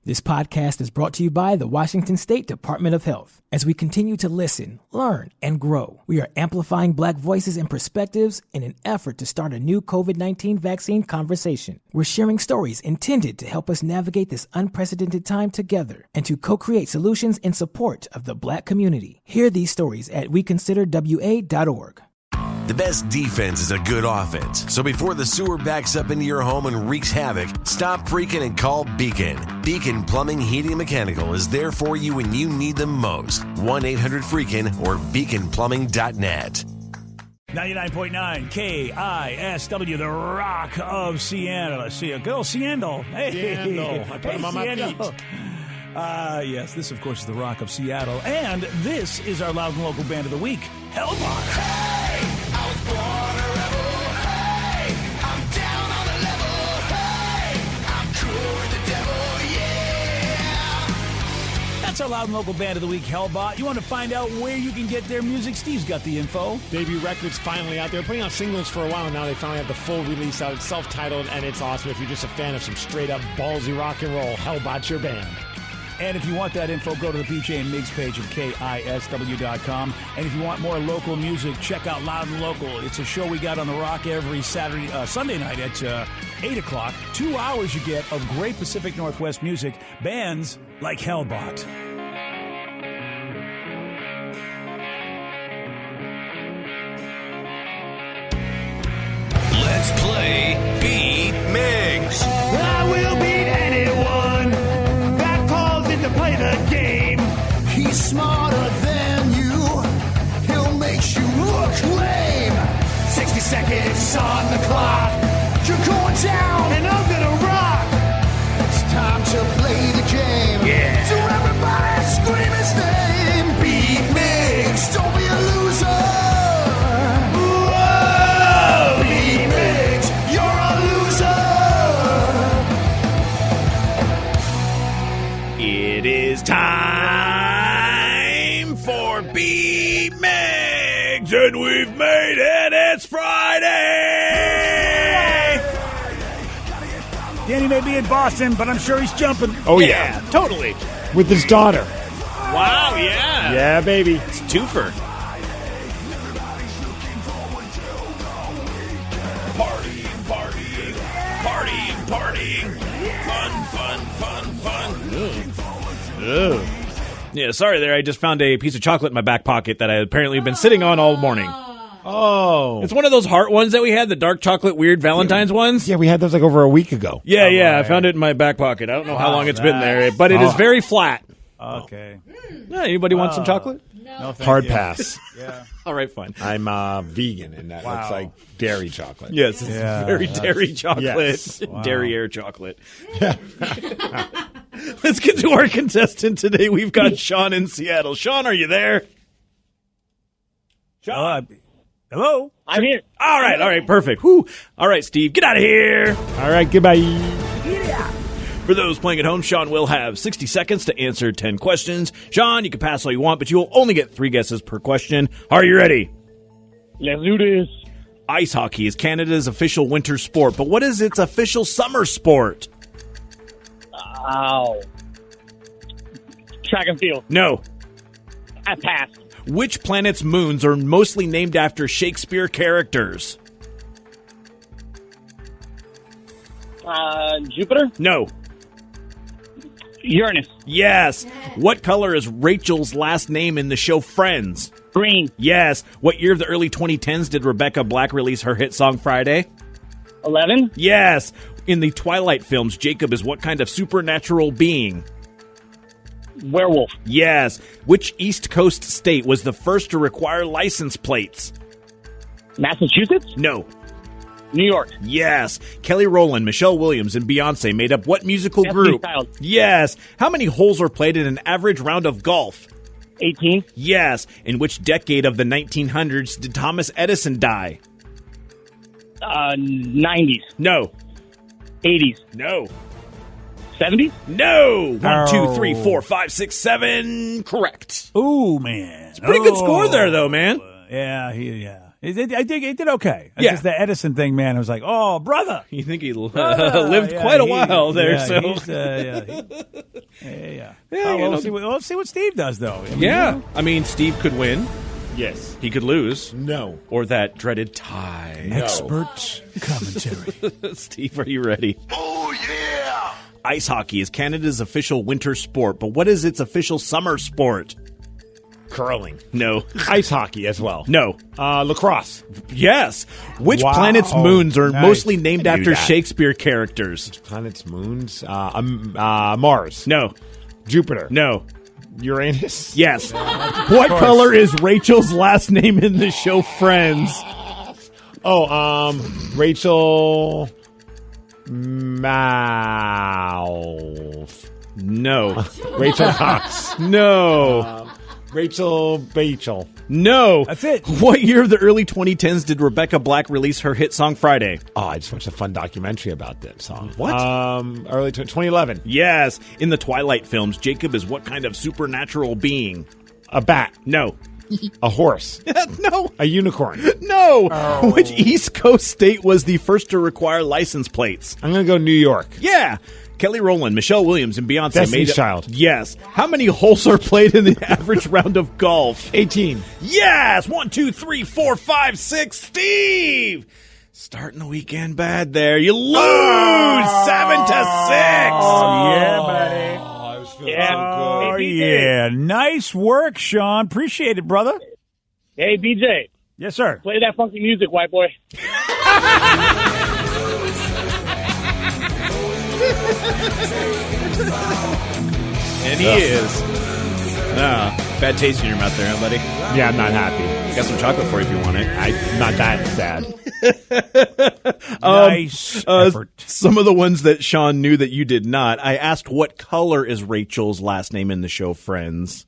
This podcast is brought to you by the Washington State Department of Health. As we continue to listen, learn, and grow, we are amplifying Black voices and perspectives in an effort to start a new COVID-19 vaccine conversation. We're sharing stories intended to help us navigate this unprecedented time together and to co-create solutions in support of the Black community. Hear these stories at weconsiderwa.org. The best defense is a good offense. So before the sewer backs up into your home and wreaks havoc, stop freaking and call Beacon. Beacon Plumbing, Heating, and Mechanical is there for you when you need them most. 1-800-FREAKIN or beaconplumbing.net. 99.9 KISW, the Rock of Seattle. I see a girl, Seattle. Hey, Seattle. I put him on my feet. Yes, this, of course, is the Rock of Seattle. And this is our Loud and Local Band of the Week, Hellbot. Hey, I was born a rebel. Hey, I'm down on the level. Hey, I'm cool with the devil, yeah. That's our Loud and Local Band of the Week, Hellbot. You want to find out where you can get their music? Steve's got the info. Debut record's finally out there. Putting out singles for a while now. They finally have the full release out. It's self-titled, and it's awesome. If you're just a fan of some straight-up ballsy rock and roll, Hellbot's your band. And if you want that info, go to the BJ and Migs page of KISW.com. And if you want more local music, check out Loud and Local. It's a show we got on the Rock every Sunday night at 8 o'clock. 2 hours you get of great Pacific Northwest music, bands like Hellbot. Let's play Beat Migs. I will beat anyone that calls in to play the game. He's smarter than you. He'll make you look lame. 60 seconds on the clock. You're going down and I'm gonna rock. It's time to play the game. Yeah. So everybody scream his name. Beat Migs. Don't be a loser. Whoa. Beat Migs. You're a loser. It is time for Beat Migs, and we've made it. It's Friday. Danny may be in Boston, but I'm sure he's jumping. Oh, yeah. Totally. With his daughter. Wow, yeah. Yeah, baby. It's twofer. Partying. Fun. Ugh. Yeah, sorry there. I just found a piece of chocolate in my back pocket that I apparently have been sitting on all morning. Oh. It's one of those heart ones that we had, the dark chocolate weird Valentine's ones. Yeah, we had those like over a week ago. Yeah. I found it in my back pocket. I don't know how long it's been there, but it is very flat. Okay. Yeah, anybody want some chocolate? No, thank Hard you. pass. Yeah. All right, fine. I'm vegan, and that looks like dairy chocolate. Yes, it's Yeah, very dairy chocolate. Yes. Wow. Dairy chocolate. Let's get to our contestant today. We've got Sean in Seattle. Sean, are you there? Sean. Hello? I'm here. All right, perfect. Whew. All right, Steve, get out of here. All right, goodbye. For those playing at home, Sean will have 60 seconds to answer 10 questions. Sean, you can pass all you want, but you will only get 3 guesses per question. Are you ready? Let's do this. Ice hockey is Canada's official winter sport, but what is its official summer sport? Ow. Track and field. No. I passed. Which planet's moons are mostly named after Shakespeare characters? Jupiter. No. Uranus. Yes. What color is Rachel's last name in the show Friends? Green. Yes. What year of the early 2010s did Rebecca Black release her hit song Friday? 11. Yes. In the Twilight films, Jacob is what kind of supernatural being? Werewolf. Yes. Which East Coast state was the first to require license plates? Massachusetts. No. New York. Yes. Kelly Rowland, Michelle Williams, and Beyonce made up what musical Destiny's group? Child. Yes. How many holes are played in an average round of golf? 18. Yes. In which decade of the 1900s did Thomas Edison die? 90s. No. 80s. No. 70s. No. 1, 2, 3, 4, 5, 6, 7. Correct. Ooh, man. It's a pretty good score there, though, man. Yeah. I think he did okay. Yeah. Just the Edison thing, man. I was like, oh, brother. You think he lived quite a while there? Let's see what Steve does, though. I mean, Steve could win. Yes. He could lose. No. Or that dreaded tie. Expert commentary. Steve, are you ready? Oh, yeah! Ice hockey is Canada's official winter sport, but what is its official summer sport? Curling. No. Ice hockey as well. No. Lacrosse. Yes. Which Wow. planet's moons are Nice. mostly named I knew after that. Shakespeare characters? Planets, moons. Mars. No. Jupiter. No. Uranus. Yes. What color is Rachel's last name in the show Friends? Rachel Mouth. No. Rachel Cox. No. Rachel. No. That's it. What year of the early 2010s did Rebecca Black release her hit song Friday? Oh, I just watched a fun documentary about that song. What? Early 2011. Yes. In the Twilight films, Jacob is what kind of supernatural being? A bat. No. A horse. No. A unicorn. No. Which East Coast state was the first to require license plates? I'm going to go New York. Yeah. Kelly Rowland, Michelle Williams, and Beyonce Destiny's made Child. Yes. How many holes are played in the average round of golf? 18. Yes. 1, 2, 3, 4, 5, 6. Steve. Starting the weekend bad there. You lose 7-6. Oh, yeah, buddy. I was feeling Yeah. Oh, Hey, BJ. yeah. Nice work, Sean. Appreciate it, brother. Hey, BJ, Yes, sir. play that funky music, white boy. And he is. Bad taste in your mouth there, huh, buddy? Yeah, I'm not happy. Got some chocolate for you if you want it. I'm not that sad. Nice effort. Some of the ones that Sean knew that you did not. I asked what color is Rachel's last name in the show Friends?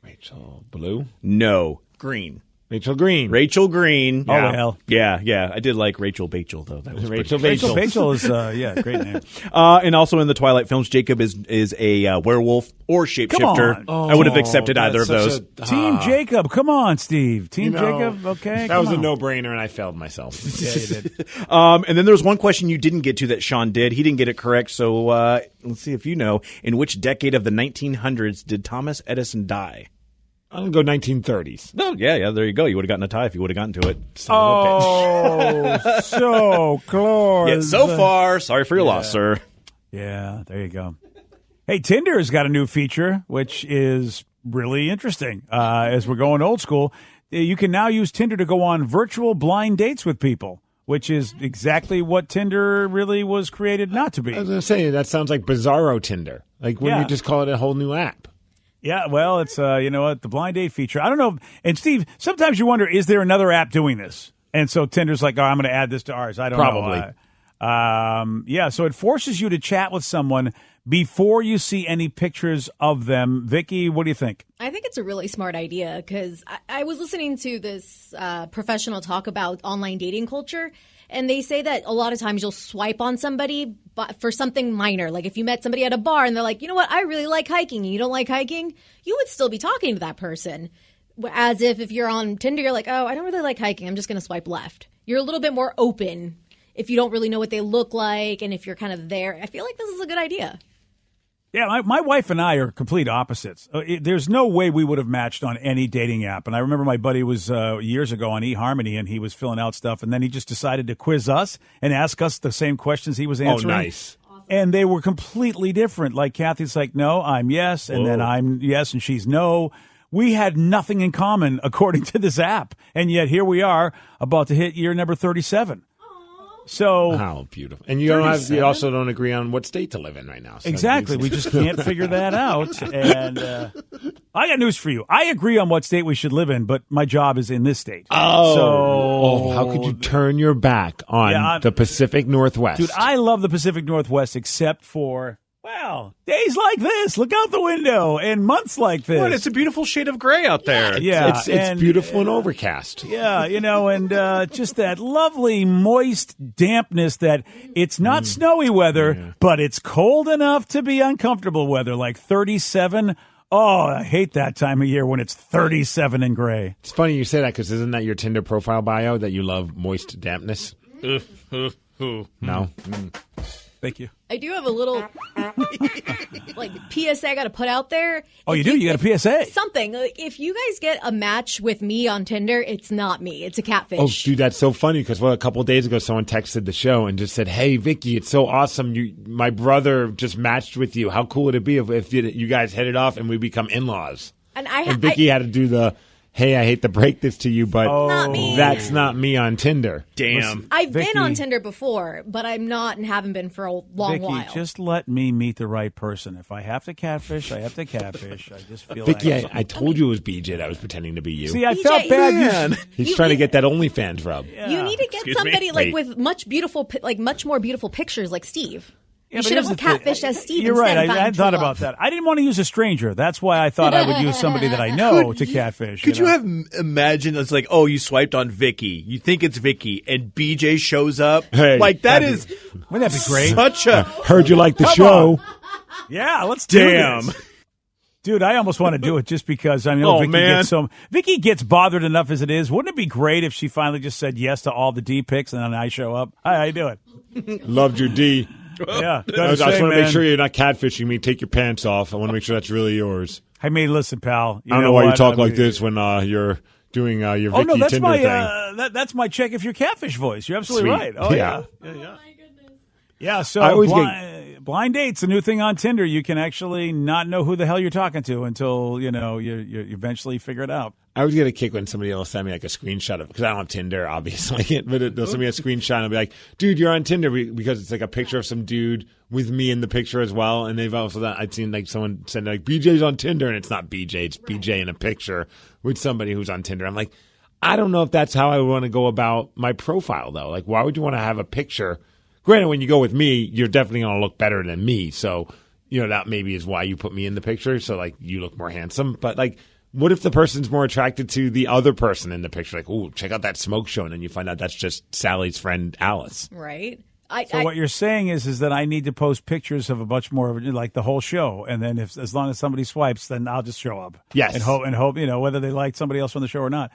Rachel Blue. No. Green. Rachel Green. Rachel Green. Oh, the hell. Yeah. I did like Rachel Bachel, though. That was Rachel pretty- Rachel Bachel. is, great name. And also in the Twilight films, Jacob is a werewolf or shapeshifter. Come I would have accepted either of those. Team Jacob. Come on, Steve. Team You know, Jacob. Okay. That was come a on. no-brainer, and I failed myself. Yeah, you did. And then there was one question you didn't get to that Sean did. He didn't get it correct. So let's see if you know. In which decade of the 1900s did Thomas Edison die? I'm going to go 1930s. No, yeah. There you go. You would have gotten a tie if you would have gotten to it. Oh, so close. Yeah, so far, sorry for your loss, sir. Yeah, there you go. Hey, Tinder's got a new feature, which is really interesting. As we're going old school, you can now use Tinder to go on virtual blind dates with people, which is exactly what Tinder really was created not to be. I was going to say, that sounds like Bizarro Tinder. Like when Yeah. you just call it a whole new app. Yeah, well, it's, you know what, the blind date feature. I don't know. And, Steve, sometimes you wonder, is there another app doing this? And so Tinder's like, oh, I'm going to add this to ours. I don't Probably. know. Yeah, so it forces you to chat with someone before you see any pictures of them. Vicky, what do you think? I think it's a really smart idea because I was listening to this professional talk about online dating culture, and they say that a lot of times you'll swipe on somebody for something minor. Like if you met somebody at a bar and they're like, you know what, I really like hiking, and you don't like hiking, you would still be talking to that person. As if you're on Tinder, you're like, oh, I don't really like hiking, I'm just going to swipe left. You're a little bit more open if you don't really know what they look like and if you're kind of there. I feel like this is a good idea. Yeah, my wife and I are complete opposites. There's no way we would have matched on any dating app. And I remember my buddy was years ago on eHarmony, and he was filling out stuff, and then he just decided to quiz us and ask us the same questions he was answering. Oh, nice. And they were completely different. Like Kathy's like, no, I'm yes, and then I'm yes, and she's no. We had nothing in common according to this app, and yet here we are about to hit year number 37. So How beautiful. And you also don't agree on what state to live in right now. So exactly. We just can't figure that out. And I got news for you. I agree on what state we should live in, but my job is in this state. So how could you turn your back on the Pacific Northwest? Dude, I love the Pacific Northwest except for, well, days like this. Look out the window. And months like this. What? It's a beautiful shade of gray out there. Yeah. It's beautiful and overcast. Yeah, you know, and just that lovely moist dampness that it's not snowy weather, but it's cold enough to be uncomfortable weather, like 37 Oh, I hate that time of year when it's 37 and gray. It's funny you say that because isn't that your Tinder profile bio that you love moist dampness? No? Thank you. I do have a little like PSA I got to put out there. Oh, you do? You got a PSA? Something. Like, if you guys get a match with me on Tinder, it's not me. It's a catfish. Oh, dude, that's so funny because a couple of days ago, someone texted the show and just said, "Hey, Vicky, it's so awesome. My brother just matched with you. How cool would it be if you guys hit it off and we become in-laws?" And Vicky had to do the, "Hey, I hate to break this to you, but not me. That's not me on Tinder." Damn. I've been on Tinder before, but I'm not and haven't been for a long Vicky, while. just let me meet the right person. If I have to catfish, I have to catfish. I just feel Vicky, like I told you it was BJ that was pretending to be you. See, I BJ, felt bad. He's trying to get that OnlyFans rub. You need to get somebody like with much more beautiful pictures like Steve. Yeah, you but should have here's the catfished thing. as Steve. You're right. instead of I finding thought true about love. that. I didn't want to use a stranger. That's why I thought I would use somebody that I know to catfish. Could you have imagined it's like, oh, you swiped on Vicky. You think it's Vicky, and BJ shows up. Hey, like that is Wouldn't that be great? such a Heard you like the Come show. on. Yeah, let's do damn. this. Dude, I almost want to do it just because I know Vicky gets bothered enough as it is. Wouldn't it be great if she finally just said yes to all the D pics and then I show up? Hi, how you doing? Loved your D. Yeah, I just want to make sure you're not catfishing me. Take your pants off. I want to make sure that's really yours. Hey, man, listen, pal. I don't know why you talk like this when you're doing your Vicky Oh no, that's Tinder my thing. that's my check if you're catfish voice. You're absolutely Sweet. right. Oh Yeah. Yeah, so I always blind date's a new thing on Tinder. You can actually not know who the hell you're talking to until you eventually figure it out. I always get a kick when somebody will send me like a screenshot of because I don't have Tinder, obviously, but they'll send me a screenshot and I'll be like, "Dude, you're on Tinder," because it's like a picture of some dude with me in the picture as well. And they've also done, I'd seen like someone send like BJ's on Tinder, and it's not BJ, it's BJ in a picture with somebody who's on Tinder. I'm like, I don't know if that's how I want to go about my profile though. Like, why would you want to have a picture? Granted, when you go with me, you're definitely going to look better than me. So, that maybe is why you put me in the picture. So, like, you look more handsome. But, like, what if the person's more attracted to the other person in the picture? Like, ooh, check out that smoke show. And then you find out that's just Sally's friend, Alice. Right. So what you're saying is that I need to post pictures of a bunch more of like the whole show, and then as long as somebody swipes, then I'll just show up. Yes, and hope whether they like somebody else from the show or not.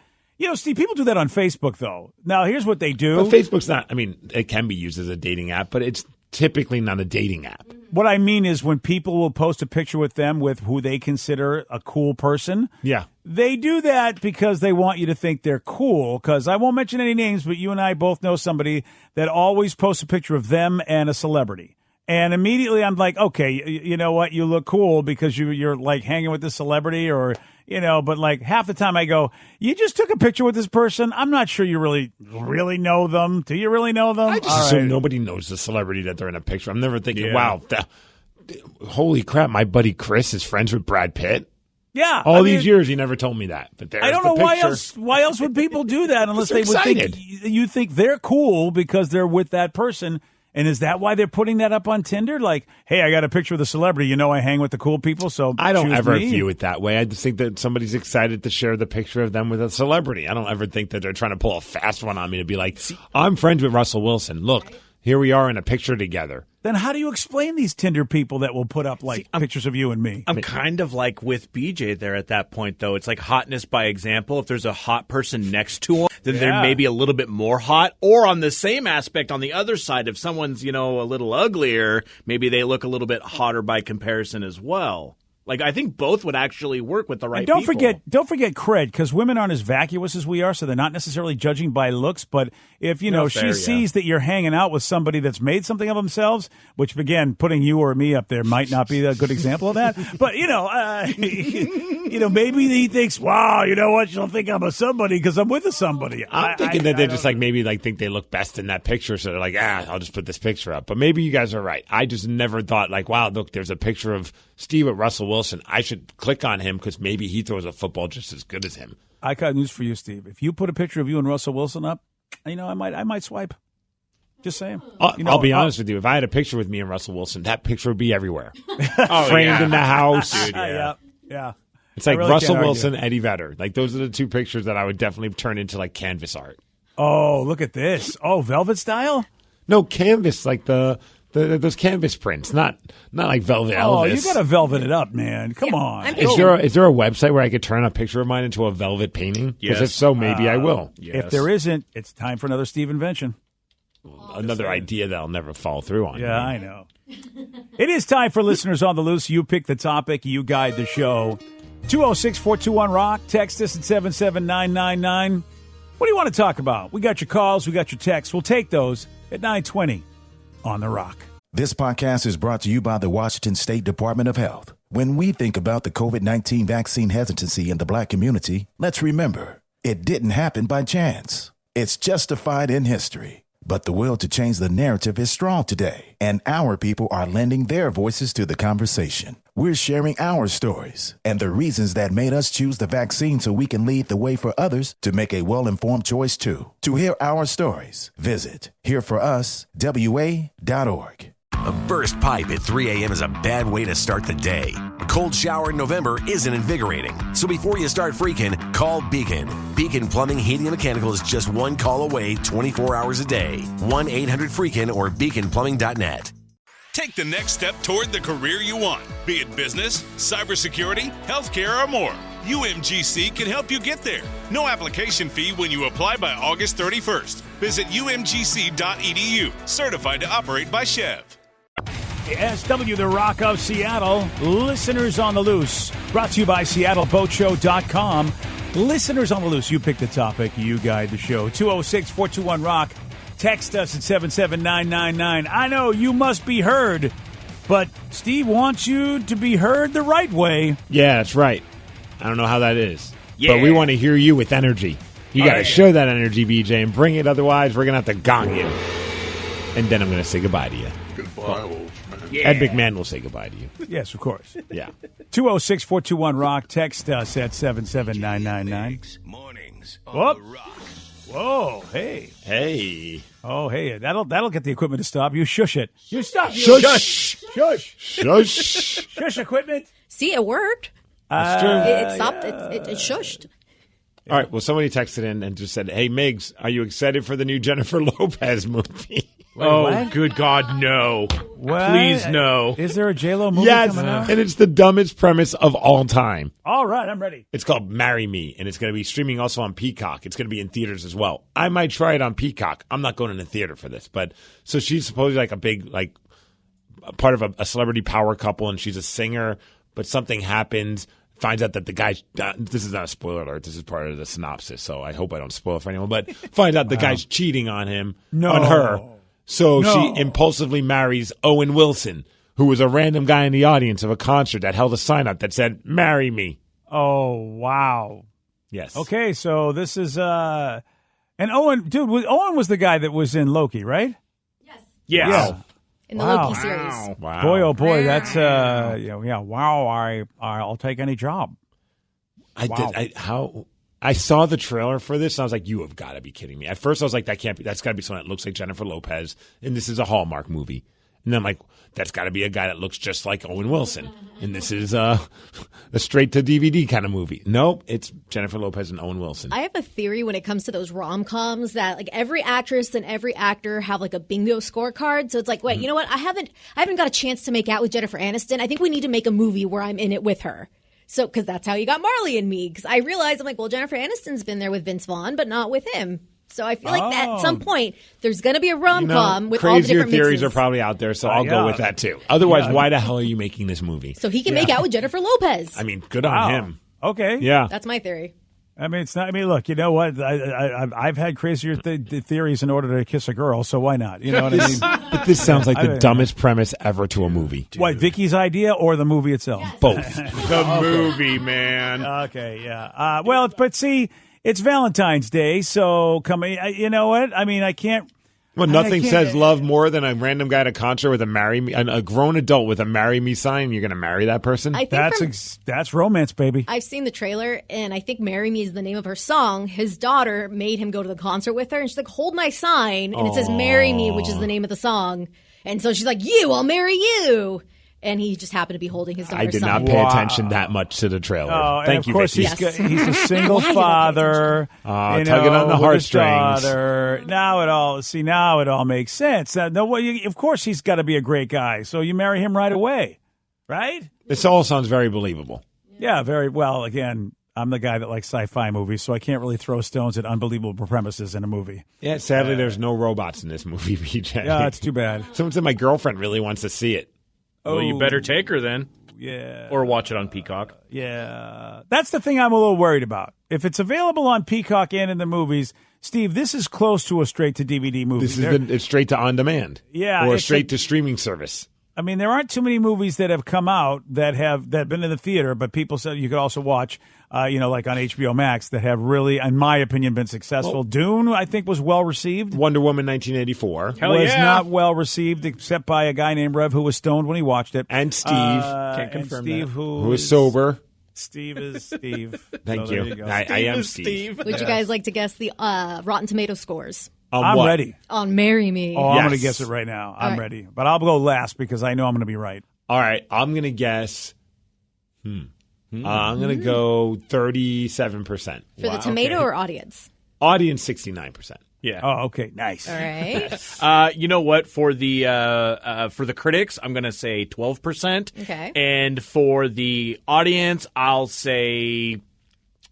Steve, people do that on Facebook though. Now here's what they do. But Facebook's not. I mean, it can be used as a dating app, but it's typically not a dating app. What I mean is when people will post a picture with them with who they consider a cool person. Yeah. They do that because they want you to think they're cool. Because I won't mention any names, but you and I both know somebody that always posts a picture of them and a celebrity. And immediately I'm like, okay, you know what? You look cool because you're like hanging with this celebrity or, but like half the time I go, you just took a picture with this person. I'm not sure you really know them. Do you really know them? I just assume nobody knows the celebrity that they're in a picture. I'm never thinking, wow, holy crap, my buddy Chris is friends with Brad Pitt. Yeah. All these years, he never told me that. But there's I don't know why else would people do that unless they would think you think they're cool because they're with that person. And is that why they're putting that up on Tinder? Like, hey, I got a picture with a celebrity. I hang with the cool people, so I don't ever me. view it that way. I just think that somebody's excited to share the picture of them with a celebrity. I don't ever think that they're trying to pull a fast one on me to be like, I'm friends with Russell Wilson. Look, here we are in a picture together. Then how do you explain these Tinder people that will put up like pictures of you and me? I'm kind of like with BJ there at that point, though. It's like hotness by example. If there's a hot person next to him, then they're maybe a little bit more hot. Or on the same aspect, on the other side, if someone's, a little uglier, maybe they look a little bit hotter by comparison as well. Like, I think both would actually work with the right people. Don't forget cred, because women aren't as vacuous as we are, so they're not necessarily judging by looks. But if, she sees that you're hanging out with somebody that's made something of themselves, which, again, putting you or me up there might not be a good example of that. But, maybe he thinks, wow, you know what? She'll think I'm a somebody because I'm with a somebody. I'm thinking that they're just like maybe like think they look best in that picture. So they're like, I'll just put this picture up. But maybe you guys are right. I just never thought like, wow, look, there's a picture of Steve with Russell Wilson. I should click on him because maybe he throws a football just as good as him. I got news for you, Steve. If you put a picture of you and Russell Wilson up, I might swipe. Just saying. I'll be honest with you. If I had a picture with me and Russell Wilson, that picture would be everywhere. Framed in the house. Dude, yeah. It's like really Russell Wilson, Eddie Vedder. Like those are the two pictures that I would definitely turn into like canvas art. Oh, look at this. Oh, Velvet style? No, canvas, like the Those canvas prints, not like Velvet Elvis. Oh, you got to velvet it up, man. Come on. Is there a website where I could turn a picture of mine into a velvet painting? Because if so, maybe I will. If there isn't, it's time for another Steve invention. Another idea that I'll never fall through on. Yeah, I know. It is time for Listeners on the Loose. You pick the topic, you guide the show. 206-421-ROCK. Text us at 77999. What do you want to talk about? We got your calls, we got your texts. We'll take those at 9:20 on The Rock. This podcast is brought to you by the Washington State Department of Health. When we think about the COVID-19 vaccine hesitancy in the Black community, let's remember, it didn't happen by chance. It's justified in history. But the will to change the narrative is strong today, and our people are lending their voices to the conversation. We're sharing our stories and the reasons that made us choose the vaccine so we can lead the way for others to make a well-informed choice too. To hear our stories, visit hereforuswa.org. A burst pipe at 3 a.m. is a bad way to start the day. A cold shower in November isn't invigorating. So before you start freaking, call Beacon. Beacon Plumbing, Heating, and Mechanical is just one call away 24 hours a day. 1-800-FREAKIN or beaconplumbing.net. Take the next step toward the career you want, be it business, cybersecurity, healthcare, or more. UMGC can help you get there. No application fee when you apply by August 31st. Visit umgc.edu, certified to operate by Chev. KISW, the Rock of Seattle. Listeners on the Loose. Brought to you by SeattleBoatShow.com. Listeners on the Loose. You pick the topic. You guide the show. 206-421-ROCK. Text us at 77999. I know you must be heard, but Steve wants you to be heard the right way. Yeah, that's right. I don't know how that is. Yeah. But we want to hear you with energy. You got to show that energy, BJ, and bring it. Otherwise, we're going to have to gong you. And then I'm going to say goodbye to you. Goodbye, old man. Yeah. Ed McMahon will say goodbye to you. Yes, of course. Yeah. 206-421-ROCK. Text us at 77999. Mornings Whoop. on the Rock. Whoa, hey. Hey. Oh, hey, that'll get the equipment to stop. You shush it. You stop. Shush. Shush. Shush. Shush equipment. See, it worked. That's true. It stopped. It shushed. All right. Well, somebody texted in and just said, hey, Migs, are you excited for the new Jennifer Lopez movie? Oh, good God, no. What? Please, no. Is there a J-Lo movie Yes. coming out? And it's the dumbest premise of all time. All right, I'm ready. It's called Marry Me, and it's going to be streaming also on Peacock. It's going to be in theaters as well. I might try it on Peacock. I'm not going in the theater for this. But so she's supposedly like a big, like, part of a celebrity power couple, and she's a singer, but something happens. Finds out that the guy, this is not a spoiler alert, this is part of the synopsis, so I hope I don't spoil it for anyone, but finds out the guy's cheating on him, on her. So she impulsively marries Owen Wilson, who was a random guy in the audience of a concert that held a sign up that said, marry me. Oh, wow. Yes. Okay, so this is, and Owen, dude, Owen was the guy that was in Loki, right? Yes. Yes. Yeah. In the Loki series. Wow. Boy, oh boy, that's wow. I'll take any job. I saw the trailer for this, and I was like, you have got to be kidding me. At first, I was like, that's got to be someone that looks like Jennifer Lopez, and this is a Hallmark movie. And then I'm like, that's got to be a guy that looks just like Owen Wilson, and this is a straight-to-DVD kind of movie. Nope, it's Jennifer Lopez and Owen Wilson. I have a theory when it comes to those rom-coms that like every actress and every actor have like a bingo scorecard. So it's like, wait, you know what? I haven't got a chance to make out with Jennifer Aniston. I think we need to make a movie where I'm in it with her. So, because that's how you got Marley and Me. Because I realized, I'm like, well, Jennifer Aniston's been there with Vince Vaughn, but not with him. So I feel like that at some point, there's going to be a rom-com with all the different crazier theories mixes. are probably out there, so I'll go with that too. Otherwise, why the hell are you making this movie? So he can make out with Jennifer Lopez. I mean, good on him. Okay. Yeah. That's my theory. I mean, it's not. I mean, look. You know what? I've had crazier theories in order to kiss a girl, so why not? You know what I mean? But this sounds like the dumbest premise ever to a movie. What, Vicky's idea or the movie itself? Yes. Both. The movie, man. Okay, yeah. Well, but see, it's Valentine's Day, so you know what? I mean, I can't. Well, nothing says love more than a random guy at a concert with a grown adult with a "marry me" sign. You're going to marry that person? I think that's romance, baby. I've seen the trailer, and I think "Marry Me" is the name of her song. His daughter made him go to the concert with her, and she's like, "Hold my sign," and it says "Marry Me," which is the name of the song. And so she's like, "I'll marry you." and he just happened to be holding his daughter's I did son. not pay attention that much to the trailer. Oh, Thank and you, of course, Vicky. he's a single father. Tugging on the with his heartstrings. daughter. Now it all makes sense. Of course, he's got to be a great guy. So you marry him right away, right? This all sounds very believable. Yeah, very well. Again, I'm the guy that likes sci-fi movies, so I can't really throw stones at unbelievable premises in a movie. Yeah, sadly, there's no robots in this movie, BJ. Yeah, it's too bad. Someone said my girlfriend really wants to see it. Well, you better take her then. Yeah. Or watch it on Peacock. Yeah. That's the thing I'm a little worried about. If it's available on Peacock and in the movies, Steve, this is close to a straight-to-DVD movie. It's straight to on-demand. Yeah. Or straight to streaming service. I mean, there aren't too many movies that have come out that have been in the theater, but people said you could also watch, like on HBO Max, that have really, in my opinion, been successful. Well, Dune, I think, was well received. Wonder Woman 1984 was not well received, except by a guy named Rev who was stoned when he watched it, and Steve can't confirm and Steve that. who was sober. Steve is Steve. Thank So you. there you go. I am Steve. Would you guys like to guess the Rotten Tomato scores? I'm what? ready. On Marry Me. Oh, I'm Yes. going to guess it right now. I'm right. ready. But I'll go last because I know I'm going to be right. All right, I'm going to guess. I'm going to go 37%. For the tomato or audience? Audience 69%. Yeah. Oh, okay. Nice. All right. You know what? For the critics, I'm going to say 12%. Okay. And for the audience, I'll say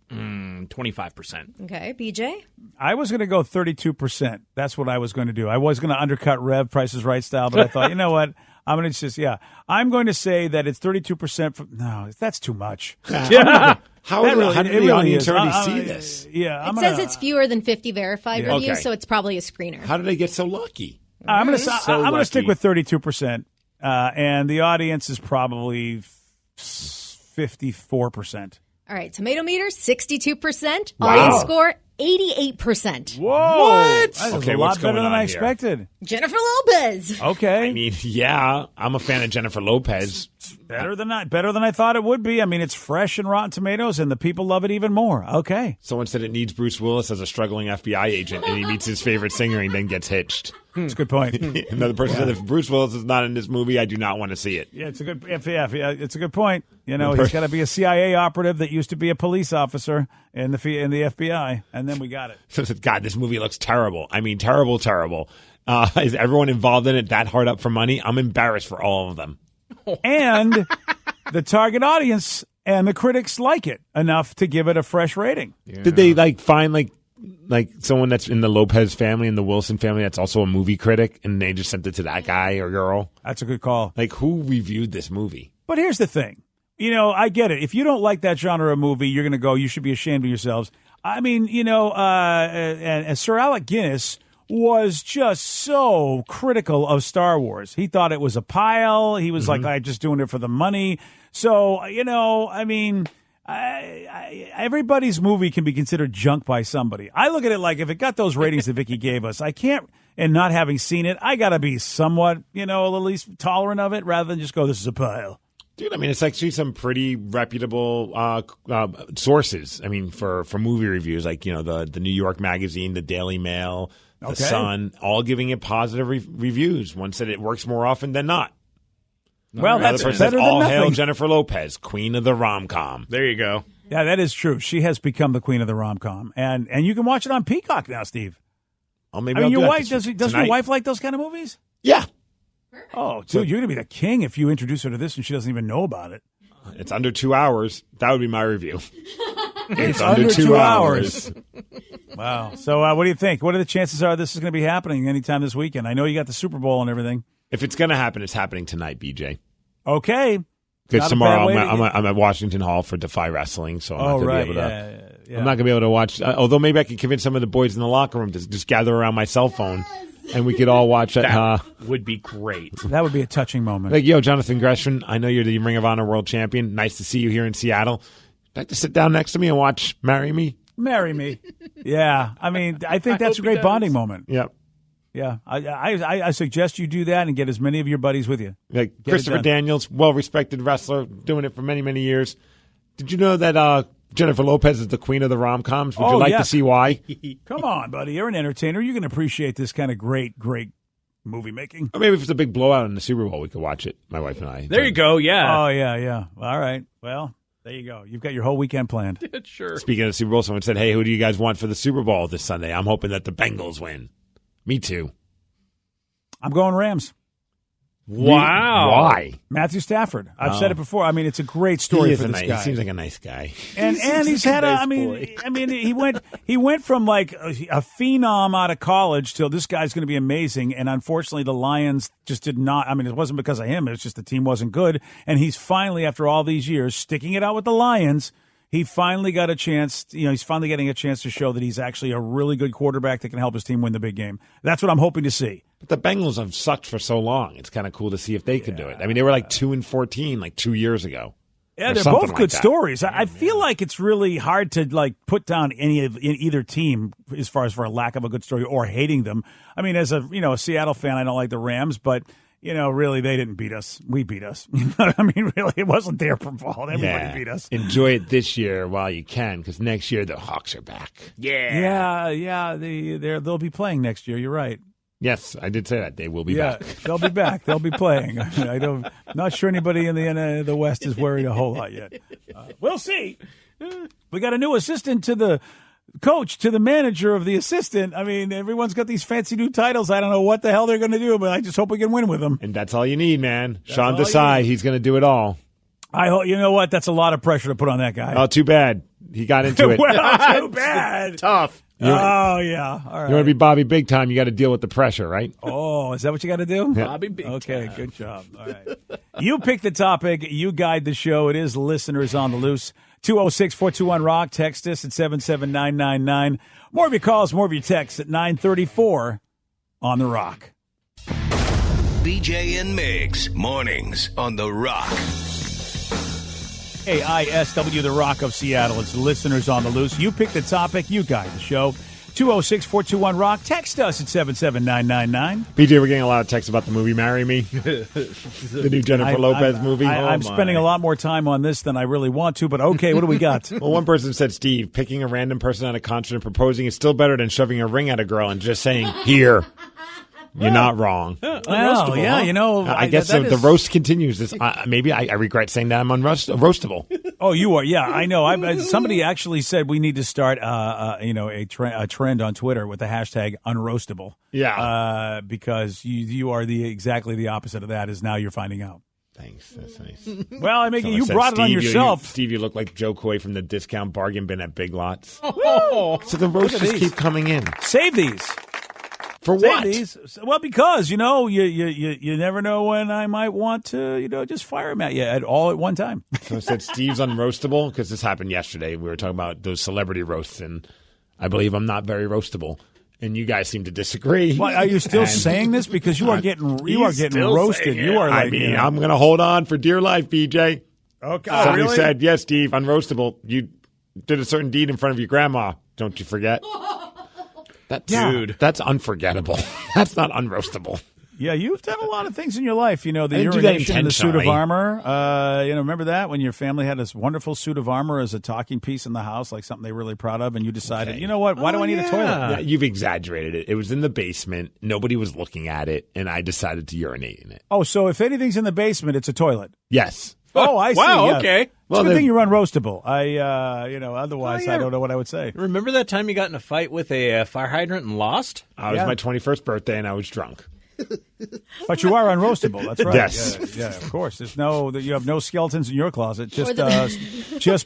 25%. Okay. BJ? I was going to go 32%. That's what I was going to do. I was going to undercut Rev Price is Right style, but I thought, you know what? I'm going to I'm going to say that it's 32%. No, that's too much. Yeah. How That did really- the it really audience is. already I- see I- this? Yeah. It says it's fewer than 50 verified Yeah. reviews, Okay. so it's probably a screener. How did they get so lucky? I'm going So to stick lucky. with 32%. And the audience is probably 54%. All right. Tomato meter, 62%. Wow. Audience score, 88%. Whoa. What? That is Okay, a what's lot better going than on I here? expected. Jennifer Lopez. Okay. I mean, yeah, I'm a fan of Jennifer Lopez. Better than I thought it would be. I mean, it's fresh in Rotten Tomatoes, and the people love it even more. Okay. Someone said it needs Bruce Willis as a struggling FBI agent, and he meets his favorite singer and then gets hitched. That's a good point. Another person said, if Bruce Willis is not in this movie, I do not want to see it. Yeah, it's a good. It's a good point. You know, he's got to be a CIA operative that used to be a police officer in the FBI, and then we got it. So I said, God, this movie looks terrible. I mean, terrible, terrible. Is everyone involved in it that hard up for money? I'm embarrassed for all of them. And the target audience and the critics like it enough to give it a fresh rating. Yeah. Did they find like someone that's in the Lopez family and the Wilson family that's also a movie critic, and they just sent it to that guy or girl? That's a good call. Like, who reviewed this movie? But here's the thing. You know, I get it. If you don't like that genre of movie, you're going to go, you should be ashamed of yourselves. I mean, and Sir Alec Guinness was just so critical of Star Wars. He thought it was a pile. He was like, I'm just doing it for the money. So, I mean, everybody's movie can be considered junk by somebody. I look at it like if it got those ratings that Vicky gave us, I can't, and not having seen it, I got to be somewhat, at least tolerant of it rather than just go, this is a pile. Dude, I mean, it's actually some pretty reputable sources. I mean, for movie reviews, like, the New York Magazine, the Daily Mail, the Sun, all giving it positive reviews. One said it works more often than not. Well, Another that's person better says, than all nothing. hail Jennifer Lopez, queen of the rom-com. There you go. Yeah, that is true. She has become the queen of the rom-com. And you can watch it on Peacock now, Steve. Oh, maybe I mean, I'll your do wife, that does your tonight. wife like those kind of movies? Yeah. Oh, dude, you're going to be the king if you introduce her to this and she doesn't even know about it. It's under 2 hours. That would be my review. It's under 2 hours. Wow. So what do you think? What are the chances are this is going to be happening anytime this weekend? I know you got the Super Bowl and everything. If it's going to happen, it's happening tonight, BJ. Okay. Because Not a tomorrow bad way to I'm at Washington Hall for Defy Wrestling, so I'm not going to be able to. Yeah. I'm not going to be able to watch. Although maybe I could convince some of the boys in the locker room to just gather around my cell phone, and we could all watch it. That would be great. That would be a touching moment. Like, yo, Jonathan Gresham, I know you're the Ring of Honor World Champion. Nice to see you here in Seattle. I'd like to sit down next to me and watch Marry Me. Marry me. Yeah. I mean, I think that's a great bonding moment. Yep. Yeah. I suggest you do that and get as many of your buddies with you. Like Get it Christopher done. Daniels, well-respected wrestler, doing it for many, many years. Did you know that Jennifer Lopez is the queen of the rom-coms? Would you like to see why? Come on, buddy. You're an entertainer. You can appreciate this kind of great movie making. Or maybe if it's a big blowout in the Super Bowl, we could watch it, my wife and I. There you go. Yeah. Oh, yeah. All right. Well, there you go. You've got your whole weekend planned. Sure. Speaking of the Super Bowl, someone said, hey, who do you guys want for the Super Bowl this Sunday? I'm hoping that the Bengals win. Me too. I'm going Rams. Wow. Why? Matthew Stafford. I've said it before. I mean, it's a great story for this guy. He seems like a nice guy. And he's had he went from like a phenom out of college till this guy's going to be amazing. And unfortunately, the Lions just did not. I mean, it wasn't because of him. It was just the team wasn't good. And he's finally, after all these years, sticking it out with the Lions. He finally got a chance. He's finally getting a chance to show that he's actually a really good quarterback that can help his team win the big game. That's what I'm hoping to see. But the Bengals have sucked for so long. It's kind of cool to see if they can do it. I mean, they were like 2-14 like 2 years ago. Yeah, they're both good stories. I feel like it's really hard to like put down either team as far as for a lack of a good story or hating them. I mean, as a Seattle fan, I don't like the Rams, but really, they didn't beat us. We beat us. I mean, really, it wasn't their fault. Everybody beat us. Enjoy it this year while you can, because next year the Hawks are back. Yeah. They'll be playing next year. You're right. Yes, I did say that. They will be back. They'll be back. They'll be playing. Not sure anybody in the West is worried a whole lot yet. We'll see. We got a new assistant to the coach, to the manager of the assistant. I mean, everyone's got these fancy new titles. I don't know what the hell they're going to do, but I just hope we can win with them. And that's all you need, man. Sean Desai, he's going to do it all. I hope. You know what? That's a lot of pressure to put on that guy. Oh, too bad. He got into it. Well, too bad. Tough. Yeah. All right. You want to be Bobby Big Time, you got to deal with the pressure, right? Oh, is that what you got to do? Yeah. Bobby Big Time. Okay, good job. All right. You pick the topic. You guide the show. It is Listeners on the Loose. 206-421-ROCK. Text us at 77999. More of your calls, more of your texts at 934 on The Rock. BJ and Migs, mornings on The Rock. KISW, The Rock of Seattle. It's Listeners on the Loose. You pick the topic. You guide the show. 206-421-ROCK. Text us at 77999. BJ, we're getting a lot of texts about the movie Marry Me. The new Jennifer Lopez movie. I'm spending a lot more time on this than I really want to, but okay, what do we got? Well, one person said, Steve, picking a random person at a concert and proposing is still better than shoving a ring at a girl and just saying, here. You're not wrong. Well, yeah, I guess the roast continues. Maybe I regret saying that I'm roastable. Oh, you are? Yeah, I know. Somebody actually said we need to start, a trend on Twitter with the hashtag unroastable. Yeah, because you are exactly the opposite of that. Is now you're finding out. Thanks. That's nice. Well, you brought it on yourself. Steve, you look like Joe Coy from the discount bargain bin at Big Lots. Oh, so the roasts just keep coming in. Save these. For what? Well, because, you never know when I might want to, just fire them at you at one time. So I said Steve's unroastable because this happened yesterday. We were talking about those celebrity roasts, and I believe I'm not very roastable. And you guys seem to disagree. Well, are you still saying this? Because you are getting roasted. You are like, I'm going to hold on for dear life, BJ. Okay. Somebody really? said, yes, Steve, unroastable. You did a certain deed in front of your grandma. Don't you forget? Dude, that's unforgettable. That's not unroastable. Yeah, you've done a lot of things in your life. The urination in the suit of armor. Remember that when your family had this wonderful suit of armor as a talking piece in the house, like something they were really proud of, and you decided, you know what? Why do I need a toilet? Yeah, you've exaggerated it. It was in the basement. Nobody was looking at it, and I decided to urinate in it. Oh, so if anything's in the basement, it's a toilet. Yes. Oh, I see. Wow, yeah. okay. It's a good thing you're unroastable. Otherwise I don't know what I would say. Remember that time you got in a fight with a fire hydrant and lost? It was my 21st birthday, and I was drunk. But you are unroastable. That's right. Yes. Yeah, of course. You have no skeletons in your closet. Just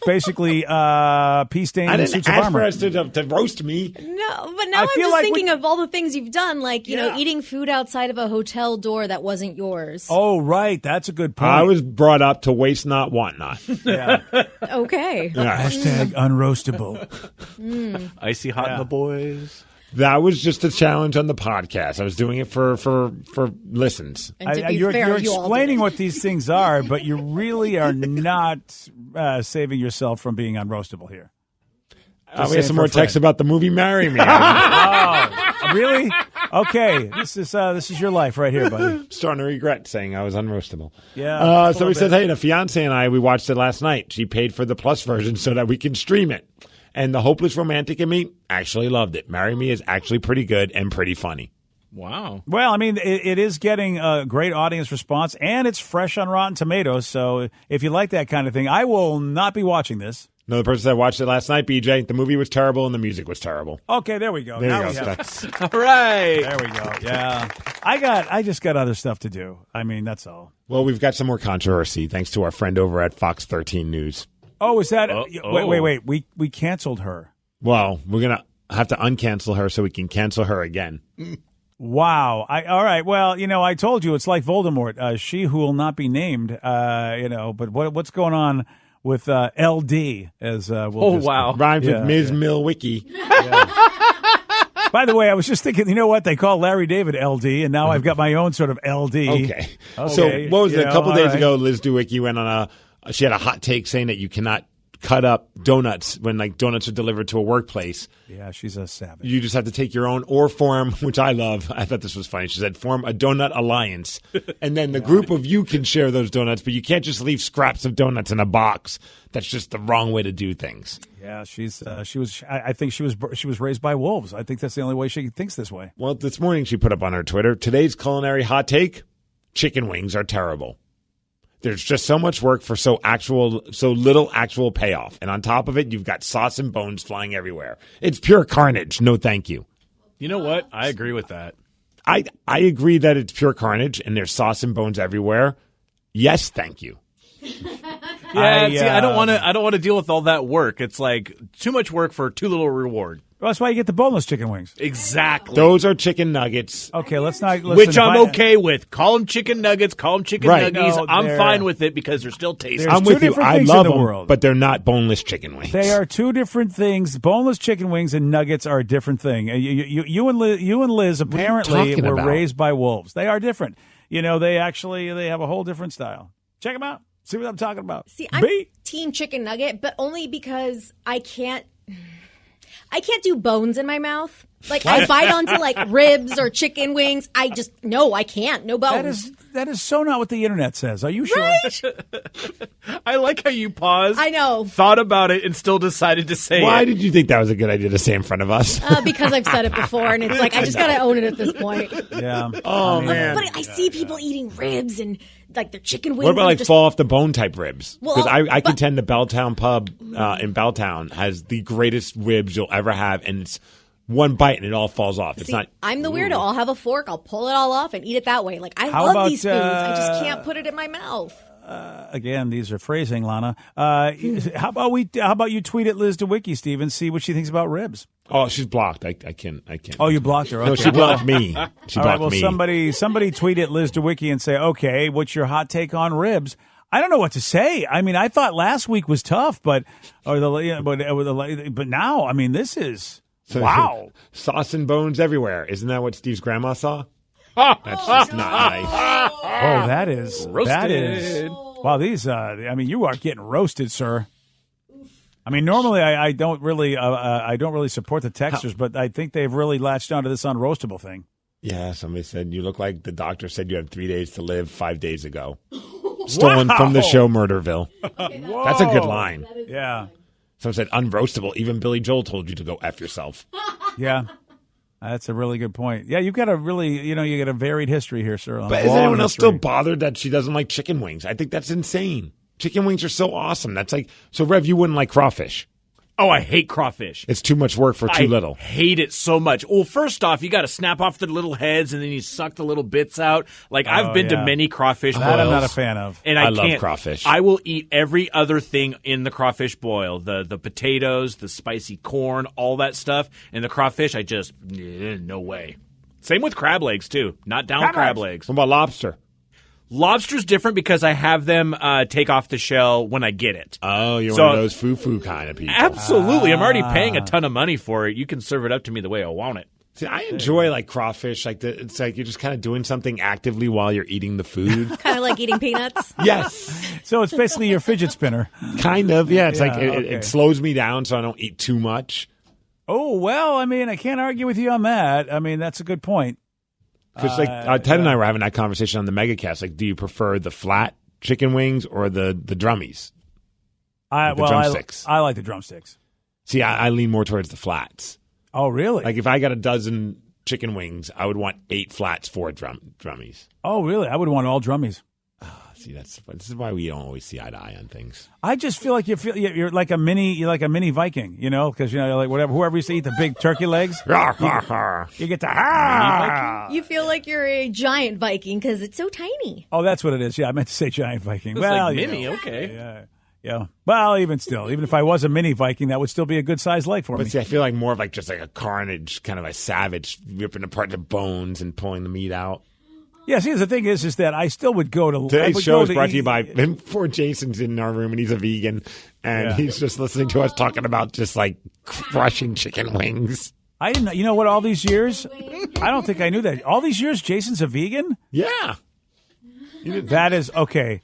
basically pea stains and suits of armor. I didn't ask for us to roast me. No, but now I'm just thinking of all the things you've done, like, eating food outside of a hotel door that wasn't yours. Oh, right. That's a good point. I was brought up to waste not, want not. Yeah. Okay. Yeah. Hashtag unroastable. Icy hot in the boys. That was just a challenge on the podcast. I was doing it for listens. You're explaining what these things are, but you really are not saving yourself from being unroastable here. We have some more texts about the movie Marry Me. Oh, really? Okay, this is your life right here, buddy. I'm starting to regret saying I was unroastable. Yeah. So he says, hey, the fiance and I, we watched it last night. She paid for the Plus version so that we can stream it. And the hopeless romantic in me actually loved it. Marry Me is actually pretty good and pretty funny. Wow. Well, I mean, it is getting a great audience response, and it's fresh on Rotten Tomatoes. So if you like that kind of thing, I will not be watching this. Another person said, watched it last night, BJ. The movie was terrible and the music was terrible. Okay, there we go. There Now you go. All right. There we go. Yeah. I just got other stuff to do. I mean, that's all. Well, we've got some more controversy thanks to our friend over at Fox 13 News. Oh, is that? Wait. We canceled her. Well, we're going to have to uncancel her so we can cancel her again. Wow. All right. Well, I told you it's like Voldemort. She who will not be named. But what's going on with LD? As wow, rhymes with Ms. Milwaukee. By the way, I was just thinking, you know what? They call Larry David LD, and now I've got my own sort of LD. Okay. So what was it? A couple days ago, Liz DeWicki went on she had a hot take saying that you cannot cut up donuts when donuts are delivered to a workplace. Yeah, she's a savage. You just have to take your own or form, which I love. I thought this was funny. She said, form a donut alliance. And then the group of you can share those donuts, but you can't just leave scraps of donuts in a box. That's just the wrong way to do things. Yeah, I think she was raised by wolves. I think that's the only way she thinks this way. Well, this morning she put up on her Twitter, today's culinary hot take, chicken wings are terrible. There's just so much work for so little actual payoff. And on top of it, you've got sauce and bones flying everywhere. It's pure carnage. No, thank you. You know what? I agree with that. I agree that it's pure carnage and there's sauce and bones everywhere. Yes, thank you. I don't want to deal with all that work. It's like too much work for too little reward. Well, that's why you get the boneless chicken wings. Exactly. Those are chicken nuggets. Okay, let's not. Listen, which I'm okay with. Call them chicken nuggets. Call them chicken nuggies. No, I'm fine with it because they're still tasty. I'm with you. I love them, but they're not boneless chicken wings. They are two different things. Boneless chicken wings and nuggets are a different thing. You and Liz apparently were raised by wolves. They are different. They have a whole different style. Check them out. See what I'm talking about. See, I'm team chicken nugget, but only because I can't do bones in my mouth. Like, I bite onto, ribs or chicken wings. I can't. No bones. That is so not what the internet says. Are you sure? Right? I like how you paused. I know. Thought about it and still decided to say Why did you think that was a good idea to say in front of us? Because I've said it before, and it's like, I just got to own it at this point. Yeah. Oh, man. But I see people eating ribs and, their chicken wings. What about, fall off the bone type ribs? Because Well, I contend the Belltown Pub in Belltown has the greatest ribs you'll ever have, and it's one bite and it all falls off. It's not. I'm the weirdo. I'll have a fork. I'll pull it all off and eat it that way. I love these foods. I just can't put it in my mouth. Again, these are phrasing, Lana. How about you tweet at Liz DeWicki, Steve, and see what she thinks about ribs? Oh, she's blocked. I can't. Oh, you blocked her. Okay. No, she blocked me. She blocked me. Somebody tweet at Liz DeWicki and say, okay, what's your hot take on ribs? I don't know what to say. I mean, I thought last week was tough, but now, I mean, this is wow. Sauce and bones everywhere. Isn't that what Steve's grandma saw? That's just not nice. Oh, that is roasted. That is. Wow, these. You are getting roasted, sir. I mean, normally I don't really support the texters, but I think they've really latched onto this unroastable thing. Yeah, somebody said you look like the doctor said you had 3 days to live 5 days ago. Stolen from the show Murderville. That's a good line. Yeah. Someone said unroastable. Even Billy Joel told you to go F yourself. Yeah. That's a really good point. Yeah, you've got a really, you got a varied history here, sir. But is anyone else still bothered that she doesn't like chicken wings? I think that's insane. Chicken wings are so awesome. That's so Rev, you wouldn't like crawfish. Oh, I hate crawfish. It's too much work for too little. I hate it so much. Well, first off, you got to snap off the little heads and then you suck the little bits out. I've been to many crawfish boils. That I'm not a fan of. And I love crawfish. I will eat every other thing in the crawfish boil. The potatoes, the spicy corn, all that stuff. And the crawfish, no way. Same with crab legs, too. Not down with crab legs. What about lobster? Lobster's different because I have them take off the shell when I get it. Oh, you're one of those foo-foo kind of people. Absolutely. I'm already paying a ton of money for it. You can serve it up to me the way I want it. See, I enjoy crawfish. It's like you're just kind of doing something actively while you're eating the food. Kind of like eating peanuts. Yes. So it's basically your fidget spinner. Kind of, yeah. It's it slows me down so I don't eat too much. Oh, well, I can't argue with you on that. That's a good point. Because Ted and I were having that conversation on the Megacast. Do you prefer the flat chicken wings or the drummies? Drumsticks. I like the drumsticks. See, I lean more towards the flats. Oh, really? If I got a dozen chicken wings, I would want 8 flats, 4 drummies. Oh, really? I would want all drummies. See, this is why we don't always see eye to eye on things. I just feel like you're like a mini Viking, because like whoever used to eat the big turkey legs, you get to You feel like you're a giant Viking because it's so tiny. Oh, that's what it is. Yeah, I meant to say giant Viking. It's well, like mini, okay. Yeah. Well, even if I was a mini Viking, that would still be a good sized leg for me. But see, I feel like more of like just like a carnage, kind of a savage, ripping apart the bones and pulling the meat out. Yeah, see, the thing is that I still would go to... Today's show is brought to you by... Poor Jason's in our room, and he's a vegan, and he's just listening to us talking about just, like, crushing chicken wings. I didn't know... You know what, all these years? I don't think I knew that. All these years, Jason's a vegan? Yeah. That is... Okay.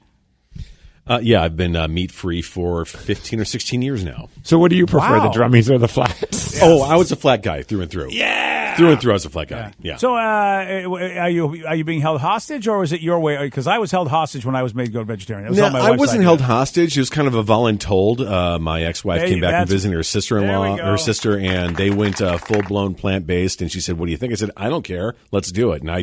Yeah, I've been meat-free for 15 or 16 years now. So what do you prefer, the drummies or the flats? Yeah. Oh, I was a flat guy through and through. Yeah! Through and through, I was a flat guy. Yeah. So are you being held hostage, or was it your way? Because I was held hostage when I was made to go vegetarian. That was all my I wife's wasn't idea. held hostage. It was kind of a voluntold. My ex-wife came back and visited her sister-in-law, her sister, and they went full-blown plant-based, and she said, "What do you think?" I said, "I don't care. Let's do it." And I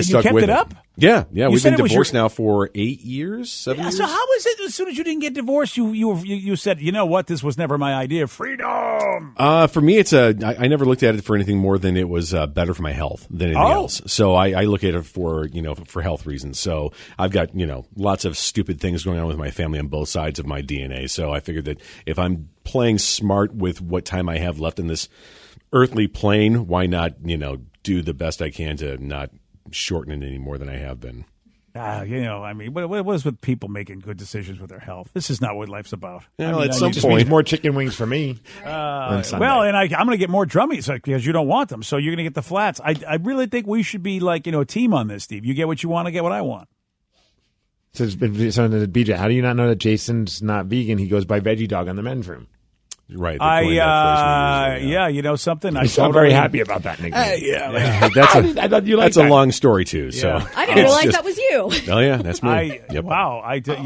stuck kept with it up? Yeah. We've been divorced your... now for 8 years, 7 years. So how was it as soon as you didn't get divorced, you said, you know what, this was never my idea, freedom? For me, I never looked at it for anything more than it was better for my health than anything else. So I look at it for health reasons. So I've got, lots of stupid things going on with my family on both sides of my DNA. So I figured that if I'm playing smart with what time I have left in this earthly plane, why not, do the best I can to not shorten it any more than I have been. What is with people making good decisions with their health? This is not what life's about. At some point, means more chicken wings for me. And I'm going to get more drummies because you don't want them, so you're going to get the flats. I really think we should be like a team on this, Steve. You get what you want, I get what I want. So BJ, how do you not know that Jason's not vegan? He goes by Veggie Dog on the men's room. Right. Something. I'm very happy about that nickname. I thought you liked that. That's a long story too. So I didn't realize that was you. Oh yeah, that's me. Wow.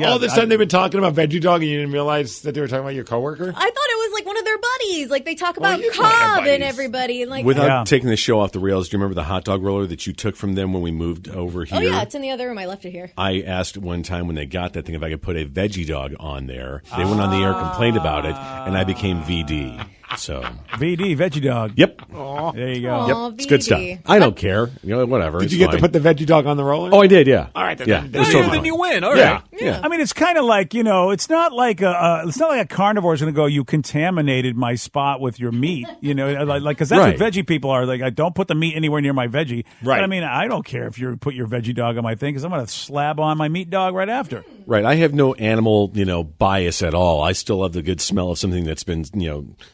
All this time they've been talking about Veggie Dog, and you didn't realize that they were talking about your coworker. I thought it was like one of their buddies. Like they talk about Cobb and everybody. And without taking the show off the rails, do you remember the hot dog roller that you took from them when we moved over here? Oh yeah, it's in the other room. I left it here. I asked one time when they got that thing if I could put a Veggie Dog on there. They went on the air, complained about it, and I became VD. So VD, Veggie Dog. Yep. Aww. There you go. Aww, yep. It's good stuff. I don't care. Whatever. Did you get to put the Veggie Dog on the roller? Oh, I did. Yeah. All right. Then you win. All right. Yeah. I mean, it's kind of like it's not like a carnivore is going to go. You contaminated my spot with your meat. Because that's what veggie people are. Like, I don't put the meat anywhere near my veggie. Right. But, I mean, I don't care if you put your Veggie Dog on my thing because I'm going to slab on my meat dog right after. Right. I have no animal bias at all. I still love the good smell of something that's been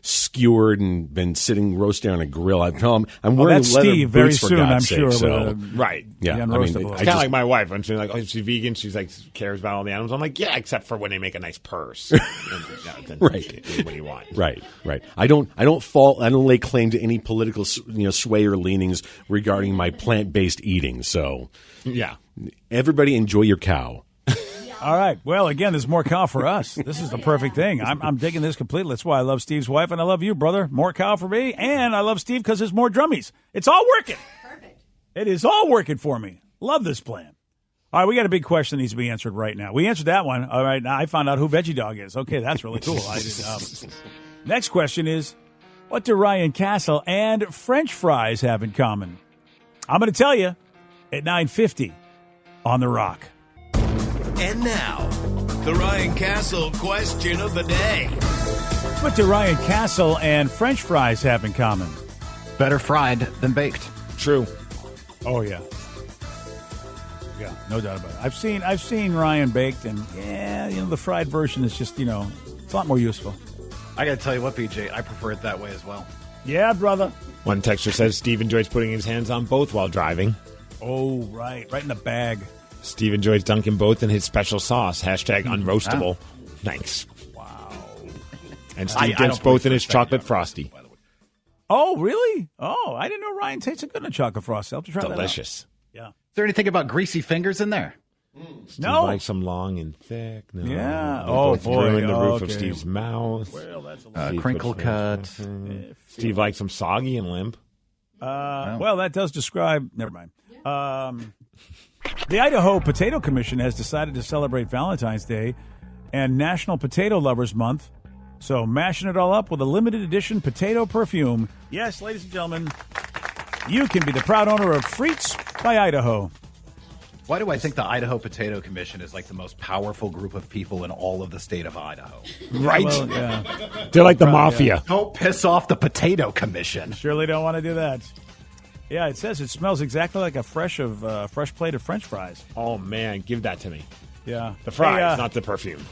skewered and been sitting roasting on a grill. I'm wearing that's leather Steve boots very for soon, God's I'm sure. sake. So right. Yeah. I mean, it's kind of like my wife. When she's like, "Oh, she's vegan." She's like, cares about all the animals. I'm like, "Yeah, except for when they make a nice purse." Then right. What do you want? Right. I don't lay claim to any political sway or leanings regarding my plant-based eating. So yeah, everybody enjoy your cow. All right. Well, again, there's more cow for us. This is the perfect thing. I'm digging this completely. That's why I love Steve's wife, and I love you, brother. More cow for me, and I love Steve because there's more drummies. It's all working. Perfect. It is all working for me. Love this plan. All right, we got a big question that needs to be answered right now. We answered that one. All right, now I found out who Veggie Dog is. Okay, that's really cool. Next question is, what do Ryan Castle and French fries have in common? I'm going to tell you at 9:50 on The Rock. And now, the Ryan Castle question of the day. What do Ryan Castle and French fries have in common? Better fried than baked. True. Oh, yeah. Yeah, no doubt about it. I've seen Ryan baked, and the fried version is just, it's a lot more useful. I got to tell you what, BJ, I prefer it that way as well. Yeah, brother. One texter says Steve enjoys putting his hands on both while driving. Oh, right in the bag. Steve enjoys dunking both in his special sauce. #unroastable. Thanks. Wow. And Steve dips both in his chocolate frosty. Oh, really? Oh, I didn't know Ryan tasted good in chocolate frosty. I'll have to try Delicious. That out. Yeah. Is there anything about greasy fingers in there? Steve likes them long and thick. No. Yeah. Both ruin the roof of Steve's mouth. Well, that's a crinkle cut. Steve likes them soggy and limp. Well, that does describe. Never mind. The Idaho Potato Commission has decided to celebrate Valentine's Day and National Potato Lovers Month. So mashing it all up with a limited edition potato perfume. Yes, ladies and gentlemen, you can be the proud owner of Frites by Idaho. Why do I think the Idaho Potato Commission is like the most powerful group of people in all of the state of Idaho? Right? Well, yeah. They're like the mafia. Don't piss off the Potato Commission. Surely don't want to do that. Yeah, it says it smells exactly like a fresh plate of French fries. Oh, man, give that to me. Yeah. The fries, not the perfume.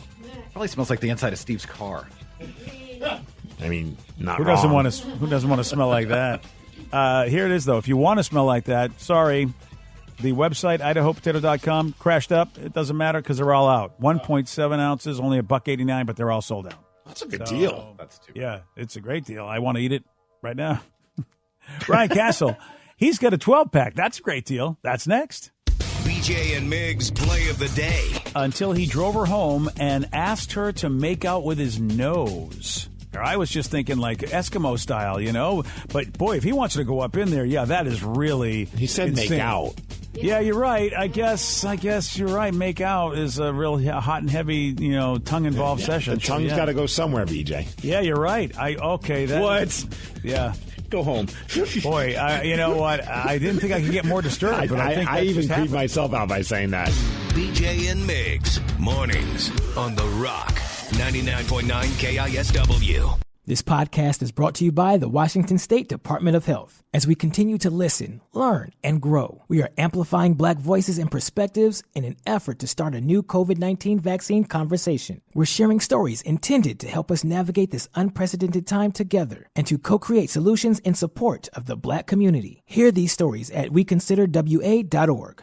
Probably smells like the inside of Steve's car. I mean, not Who wrong. Who doesn't want to smell like that? Here it is, though. If you want to smell like that, sorry. The website, idahopotato.com, crashed up. It doesn't matter because they're all out. 1.7 ounces, only $1.89, but they're all sold out. That's a good deal. That's too Yeah, it's a great deal. I want to eat it right now. Ryan Castle, he's got a 12-pack. That's a great deal. That's next. BJ and Migs play of the day. Until he drove her home and asked her to make out with his nose. I was just thinking like Eskimo style, you know? But, boy, if he wants to go up in there, yeah, that is really He said insane. make out. Yeah, you're right. I guess you're right. Make out is a real hot and heavy, tongue-involved session. The tongue's got to go somewhere, BJ. Yeah, you're right. What? Yeah. Go home. Boy, you know what? I didn't think I could get more disturbed, but I think I that even just creeped happened. myself out by saying that. BJ and Migs, mornings on The Rock, 99.9 KISW. This podcast is brought to you by the Washington State Department of Health. As we continue to listen, learn, and grow, we are amplifying Black voices and perspectives in an effort to start a new COVID-19 vaccine conversation. We're sharing stories intended to help us navigate this unprecedented time together and to co-create solutions in support of the Black community. Hear these stories at weconsiderwa.org.